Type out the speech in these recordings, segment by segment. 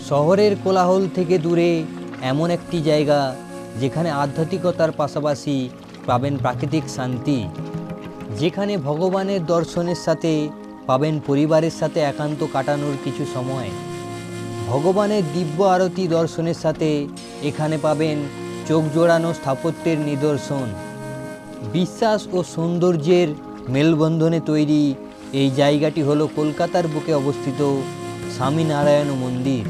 শহরের কোলাহল থেকে দূরে এমন একটি জায়গা যেখানে আধ্যাত্মিকতার পাশাপাশি পাবেন প্রাকৃতিক শান্তি, যেখানে ভগবানের দর্শনের সাথে পাবেন পরিবারের সাথে একান্ত কাটানোর কিছু সময়। ভগবানের দিব্য আরতি দর্শনের সাথে এখানে পাবেন চোখ জোড়ানো স্থাপত্যের নিদর্শন। বিশ্বাস ও সৌন্দর্যের মেলবন্ধনে তৈরি এই জায়গাটি হলো কলকাতার বুকে অবস্থিত স্বামীনারায়ণ মন্দির।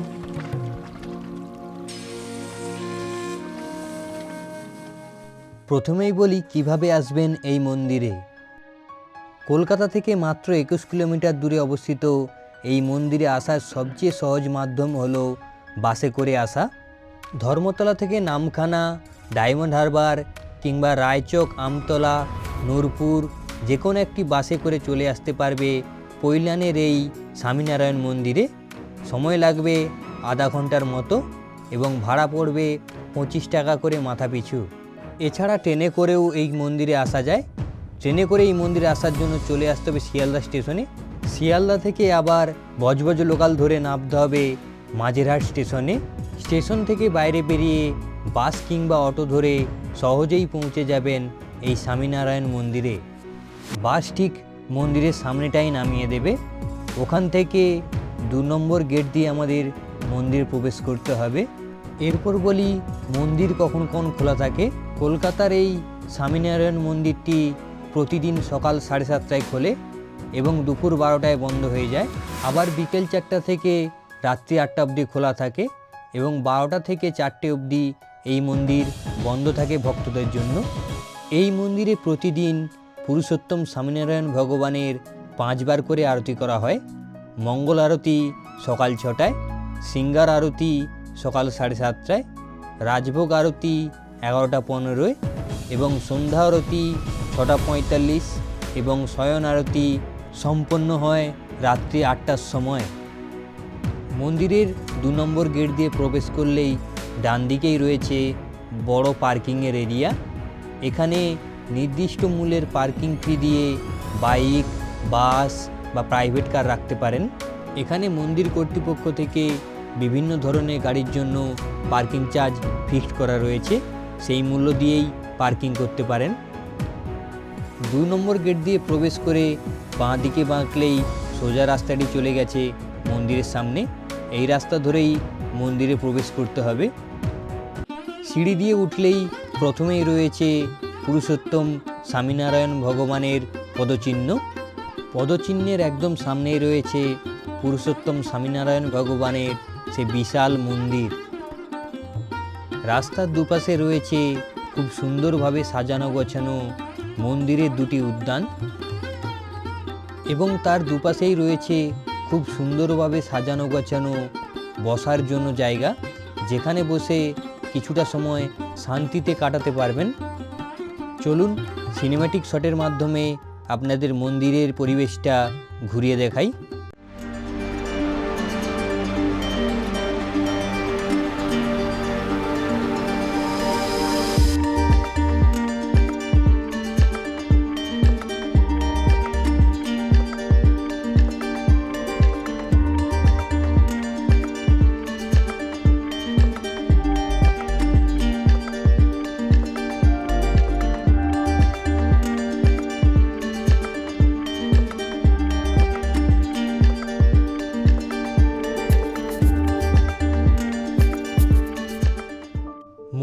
প্রথমেই বলি কিভাবে আসবেন এই মন্দিরে। কলকাতা থেকে মাত্র 21 কিলোমিটার দূরে অবস্থিত এই মন্দিরে আসার সবচেয়ে সহজ মাধ্যম হলো বাসে করে আসা। ধর্মতলা থেকে নামখানা, ডায়মন্ড হারবার কিংবা রায়চক, আমতলা, নূরপুর যে কোনো একটি বাসে করে চলে আসতে পারবে পৈলানের এই স্বামীনারায়ণ মন্দিরে। সময় লাগবে আধা ঘন্টার মতো এবং ভাড়া পড়বে 25 টাকা করে মাথা পিছু। এছাড়া ট্রেনে করেও এই মন্দিরে আসা যায়। ট্রেনে করে এই মন্দিরে আসার জন্য চলে আসতে হবে শিয়ালদা স্টেশনে। শিয়ালদা থেকে আবার বজবজ লোকাল ধরে নামতে হবে মাঝেরহাট স্টেশনে। স্টেশন থেকে বাইরে বেরিয়ে বাস কিংবা অটো ধরে সহজেই পৌঁছে যাবেন এই স্বামীনারায়ণ মন্দিরে। বাস ঠিক মন্দিরের সামনেটাই নামিয়ে দেবে। ওখান থেকে 2 নম্বর গেট দিয়ে আমাদের মন্দিরে প্রবেশ করতে হবে। এরপর বলি মন্দির কখন কখন খোলা থাকে। কলকাতার এই স্বামীনারায়ণ মন্দিরটি প্রতিদিন সকাল 7:30টায় খোলে এবং দুপুর 12টায় বন্ধ হয়ে যায়। আবার বিকেল 4টা থেকে রাত্রি 8টা অবধি খোলা থাকে এবং 12টা থেকে 4টে অবধি এই মন্দির বন্ধ থাকে ভক্তদের জন্য। এই মন্দিরে প্রতিদিন পুরুষোত্তম স্বামীনারায়ণ ভগবানের 5 বার করে আরতি করা হয়। মঙ্গল আরতি সকাল 6টায়, সিঙ্গার আরতি সকাল 7:30টায়, রাজভোগ আরতি 11টা 15 এবং সন্ধ্যা আরতি 6টা 45 এবং শয়ন আরতি সম্পন্ন হয় রাত্রি 8টার সময়। মন্দিরের 2 নম্বর গেট দিয়ে প্রবেশ করলেই ডান দিকেই রয়েছে বড় পার্কিংয়ের এরিয়া। এখানে নির্দিষ্ট মূল্যের পার্কিং ফি দিয়ে বাইক, বাস বা প্রাইভেট কার রাখতে পারেন। এখানে মন্দির কর্তৃপক্ষ থেকে বিভিন্ন ধরনের গাড়ির জন্য পার্কিং চার্জ ফিক্সড করা রয়েছে, সেই মূল্য দিয়েই পার্কিং করতে পারেন। 2 নম্বর গেট দিয়ে প্রবেশ করে বাঁ দিকে বাঁকলেই সোজা রাস্তাটি চলে গেছে মন্দিরের সামনে। এই রাস্তা ধরেই মন্দিরে প্রবেশ করতে হবে। সিঁড়ি দিয়ে উঠলেই প্রথমেই রয়েছে পুরুষোত্তম স্বামীনারায়ণ ভগবানের পদচিহ্ন। পদচিহ্নের একদম সামনেই রয়েছে পুরুষোত্তম স্বামীনারায়ণ ভগবানের সে বিশাল মন্দির। রাস্তার দুপাশে রয়েছে খুব সুন্দরভাবে সাজানো গোছানো মন্দিরের 2টি উদ্যান এবং তার দুপাশেই রয়েছে খুব সুন্দরভাবে সাজানো গোছানো বসার জন্য জায়গা, যেখানে বসে কিছুটা সময় শান্তিতে কাটাতে পারবেন। চলুন সিনেম্যাটিক শটের মাধ্যমে আপনাদের মন্দিরের পরিবেশটা ঘুরিয়ে দেখাই।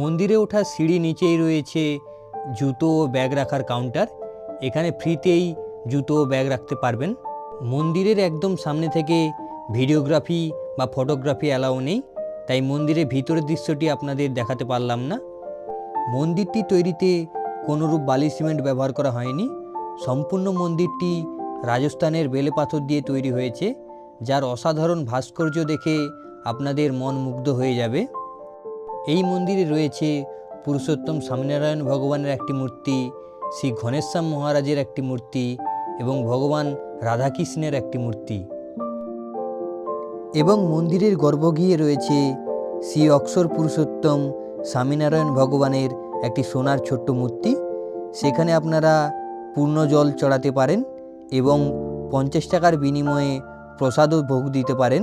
মন্দিরে ওঠার সিঁড়ি নিচেই রয়েছে জুতো ও ব্যাগ রাখার কাউন্টার। এখানে ফ্রিতেই জুতো ও ব্যাগ রাখতে পারবেন। মন্দিরের একদম সামনে থেকে ভিডিওগ্রাফি বা ফটোগ্রাফি অ্যালাউ নেই, তাই মন্দিরের ভিতরের দৃশ্যটি আপনাদের দেখাতে পারলাম না। মন্দিরটি তৈরিতে কোনোরূপ বালি সিমেন্ট ব্যবহার করা হয়নি। সম্পূর্ণ মন্দিরটি রাজস্থানের বেলে পাথর দিয়ে তৈরি হয়েছে, যার অসাধারণ ভাস্কর্য দেখে আপনাদের মন মুগ্ধ হয়ে যাবে। এই মন্দিরে রয়েছে পুরুষোত্তম স্বামীনারায়ণ ভগবানের একটি মূর্তি, শ্রী ঘনেশ্যাম মহারাজের একটি মূর্তি এবং ভগবান রাধাকৃষ্ণের একটি মূর্তি। এবং মন্দিরের গর্ভগৃহে রয়েছে শ্রী অক্ষর পুরুষোত্তম স্বামীনারায়ণ ভগবানের একটি সোনার ছোট্ট মূর্তি। সেখানে আপনারা পূর্ণ জল চড়াতে পারেন এবং 50 টাকার বিনিময়ে প্রসাদও ভোগ দিতে পারেন।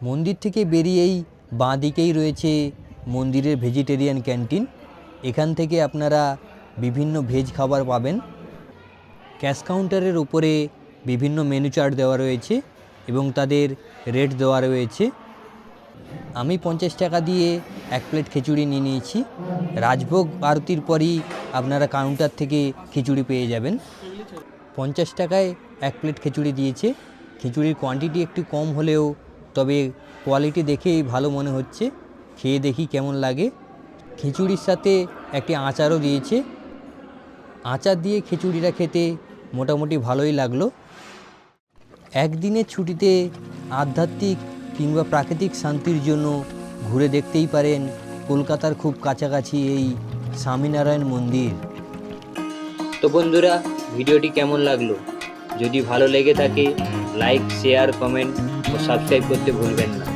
মন্দির থেকে বেরিয়েই বাঁ দিকেই রয়েছে মন্দিরের ভেজিটেরিয়ান ক্যান্টিন। এখান থেকে আপনারা বিভিন্ন ভেজ খাবার পাবেন। ক্যাশ কাউন্টারের উপরে বিভিন্ন মেনু চার্ট দেওয়া রয়েছে এবং তাদের রেট দেওয়া রয়েছে। আমি 50 টাকা দিয়ে 1 প্লেট খিচুড়ি নিয়ে নিয়েছি। রাজভোগ আরতির পরই আপনারা কাউন্টার থেকে খিচুড়ি পেয়ে যাবেন। 50 টাকায় 1 প্লেট খিচুড়ি দিয়েছে। খিচুড়ির কোয়ান্টিটি একটু কম হলেও তবে কোয়ালিটি দেখেই ভালো মনে হচ্ছে। খেয়ে দেখি কেমন লাগে। খিচুড়ির সাথে একটি আচারও দিয়েছে। আচার দিয়ে খিচুড়িটা খেতে মোটামুটি ভালোই লাগলো। একদিনের ছুটিতে আধ্যাত্মিক কিংবা প্রাকৃতিক শান্তির জন্য ঘুরে দেখতেই পারেন কলকাতার খুব কাছাকাছি এই স্বামীনারায়ণ মন্দির। তো বন্ধুরা, ভিডিওটি কেমন লাগলো? যদি ভালো লেগে থাকে লাইক, শেয়ার, কমেন্ট ও সাবস্ক্রাইব করতে ভুলবেন না।